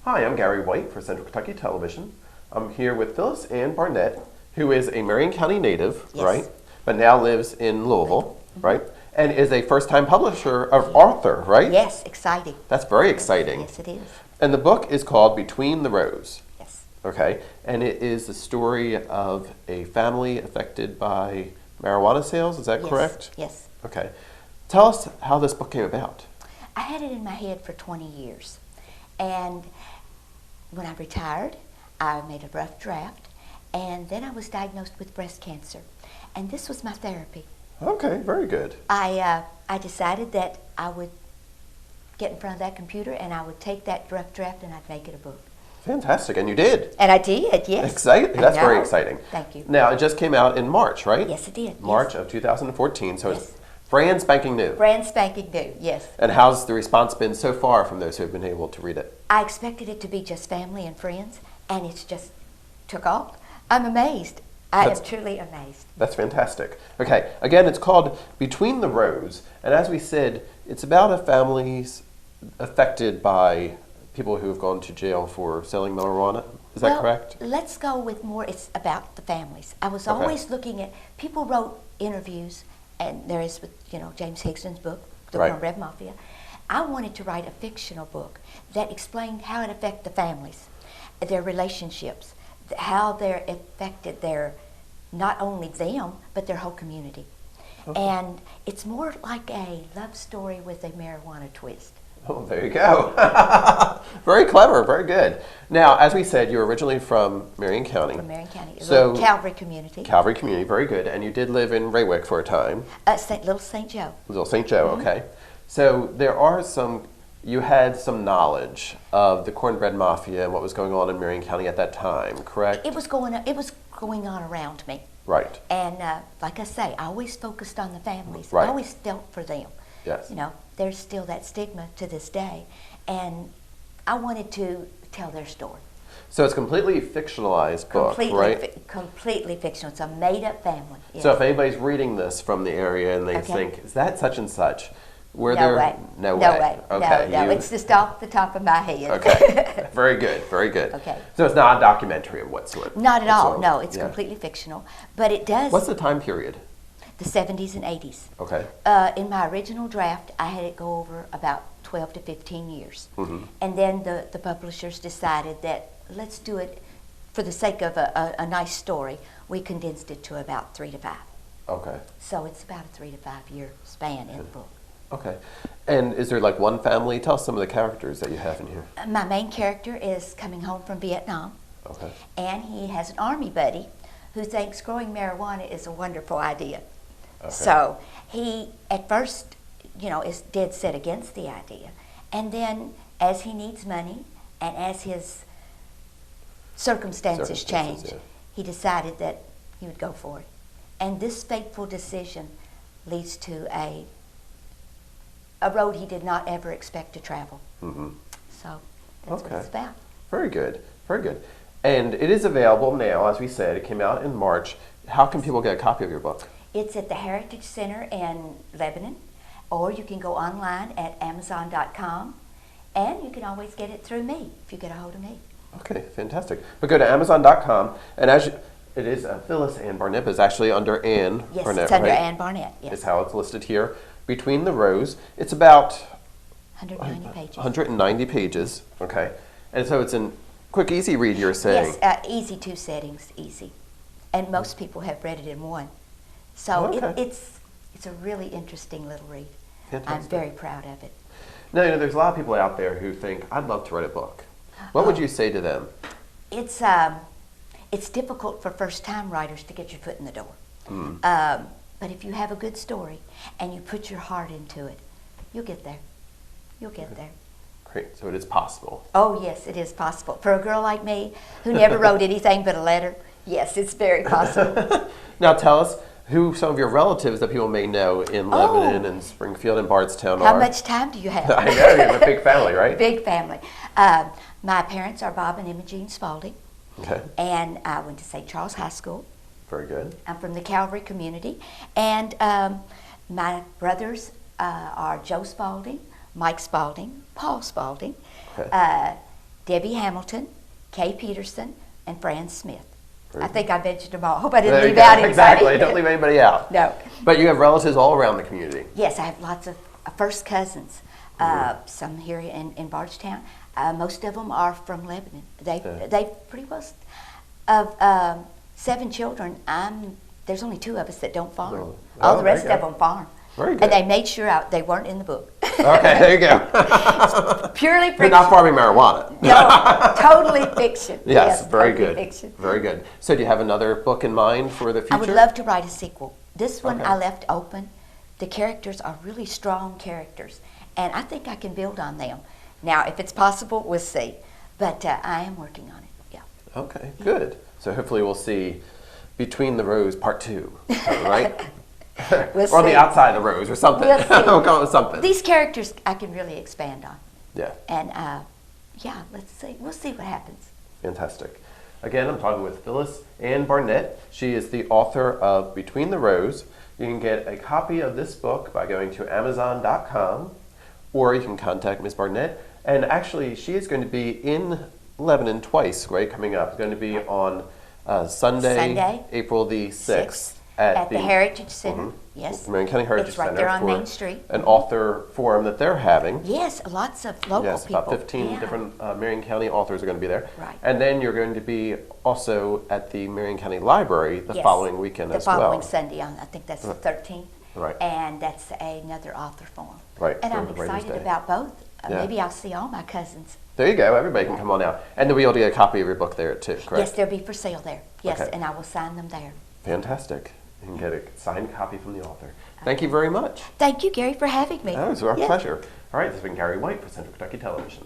Hi, I'm Gary White for Central Kentucky Television. I'm here with Phyllis and Barnett, who is a Marion County native, Yes. right? But now lives in Louisville, right? And is a first-time publisher of author, right? Yes, exciting. That's very exciting. Yes, it is. And the book is called Between the Rows, Yes. okay? And it is the story of a family affected by marijuana sales, is that Yes. correct? Yes. Okay. Tell us how this book came about. I had it in my head for 20 years. And when I retired, I made a rough draft. And then I was diagnosed with breast cancer. And this was my therapy. Okay, very good. I decided that I would get in front of that computer and I would take that rough draft and I'd make it a book. Fantastic, and you did. And I did, yes. Exciting. That's very exciting. Thank you. Now, it just came out in March, right? Yes, it did. March yes. of 2014, so Yes. it's brand spanking new. Brand spanking new, yes. And how's the response been so far from those who have been able to read it? I expected it to be just family and friends, and it's just took off. I'm amazed. I am truly amazed. That's fantastic. Okay, again, it's called Between the Rows, and as we said, it's about a family's affected by people who have gone to jail for selling marijuana. Is that correct? Let's go with more. It's about the families. I was Okay. always looking at people wrote interviews, and there is with James Higston's book, The Right. Cornbread Mafia. I wanted to write a fictional book that explained how it affected the families, their relationships, how they're affected their not only them but their whole community. Okay. And it's more like a love story with a marijuana twist. Oh, there you go. Very clever, very good. Now, as we said, you're originally from Marion County. From Marion County, a So, little Calvary community. Calvary community, very good. And you did live in Raywick for a time. Little St. Joe. Little St. Joe, okay. So there are you had some knowledge of the Cornbread Mafia and what was going on in Marion County at that time, correct? It was going on around me. Right. And like I say, I always focused on the families. Right. I always felt for them. Yes. There's still that stigma to this day. And I wanted to tell their story. So it's completely fictionalized book, right? Completely fictional. It's a made-up family. Yes. So if anybody's reading this from the area and they think, is that such and such? No way. No way. Okay. No, it's just off the top of my head. Okay. Very good. Very good. Okay. So it's not a documentary of whatsoever. Not at all. No, it's Yeah. completely fictional. But it does. What's the time period? The 70s and 80s. Okay. In my original draft, I had it go over about 12 to 15 years. Mm-hmm. And then the publishers decided that let's do it for the sake of a nice story. We condensed it to about 3 to 5. Okay. So it's about a 3 to 5 year span in the book. Okay. And is there like one family? Tell us some of the characters that you have in here. My main character is coming home from Vietnam. Okay. And he has an army buddy who thinks growing marijuana is a wonderful idea. Okay. So he, at first, is dead set against the idea. And then as he needs money and as his circumstances change, yeah. he decided that he would go for it. And this fateful decision leads to a road he did not ever expect to travel. Mm-hmm. So that's what it's about. Very good. Very good. And it is available now, as we said. It came out in March. How can people get a copy of your book? It's at the Heritage Center in Lebanon, or you can go online at Amazon.com, and you can always get it through me if you get a hold of me. Okay, fantastic. But go to Amazon.com, and it is Phyllis Ann Barnett is actually under Ann Yes, Barnett, it's under right? Ann Barnett. Yes, Is how it's listed here. Between the Rows. It's about 190 pages. 190 pages. Okay, and so it's a quick, easy read. You're saying? Yes, easy 2 settings, easy, and most people have read it in 1. So Okay. it's a really interesting little read. Fantastic. I'm very proud of it. Now, there's a lot of people out there who think, I'd love to write a book. What would you say to them? It's difficult for first-time writers to get your foot in the door. But if you have a good story and you put your heart into it, you'll get there. You'll get there. Great. So it is possible. Oh, yes, it is possible. For a girl like me who never wrote anything but a letter, yes, it's very possible. Now tell us who some of your relatives that people may know in Lebanon and Springfield and Bardstown are. How much time do you have? I know, you have a big family, right? Big family. My parents are Bob and Imogene Spalding. Okay. And I went to St. Charles High School. Very good. I'm from the Calvary community. And my brothers are Joe Spalding, Mike Spalding, Paul Spalding, Okay. Debbie Hamilton, Kay Peterson, and Fran Smith. Very I think I mentioned them all. Hope I didn't There you leave go. out anybody. Exactly. Don't leave anybody out. No. But you have relatives all around the community. Yes, I have lots of first cousins. Some here in Bardstown. Most of them are from Lebanon. They pretty well of 7 children. There's only 2 of us that don't farm. Oh, All the there rest you of go. them farm. Very good. And they made sure they weren't in the book. Okay, there you go. Purely You're fiction. not farming marijuana. No, totally fiction. Yes, very totally good. Fiction. Very good. So do you have another book in mind for the future? I would love to write a sequel. This one Okay. I left open. The characters are really strong characters, and I think I can build on them. Now, if it's possible, we'll see. But I am working on it. Yeah. Okay, good. So hopefully we'll see Between the Rows Part 2, right? We'll or on see. the outside of the rose or something. We'll see. We'll call it something. These characters I can really expand on. Yeah, And yeah, let's see. We'll see what happens. fantastic. Again, I'm talking with Phyllis Ann Barnett. She is the author of Between the Rows. You can get a copy of this book by going to Amazon.com, or you can contact Ms. Barnett. And actually, she is going to be in Lebanon twice, right, coming up. It's going to be on Sunday, April the 6th. At the Heritage Center. Yes. Marion County Heritage It's right Center there on for Main Street. an author forum that they're having. Yes, lots of local Yes, people. about 15 Yeah. different Marion County authors are going to be there. Right. And then you're going to be also at the Marion County Library the Yes, following weekend the as well. following Sunday on, I think that's the 13th. Right. And that's another author forum. Right, And for I'm the Writers' excited Day. about both. Yeah. Maybe I'll see all my cousins. There you go. Everybody can come on out. And then we'll be able to get a copy of your book there too, correct? Yes, they'll be for sale there. Yes, Okay. and I will sign them there. Fantastic. You can get a signed copy from the author. Thank you very much. Thank you, Gary, for having me. That was our Yes. pleasure. All right, this has been Gary White for Central Kentucky Television.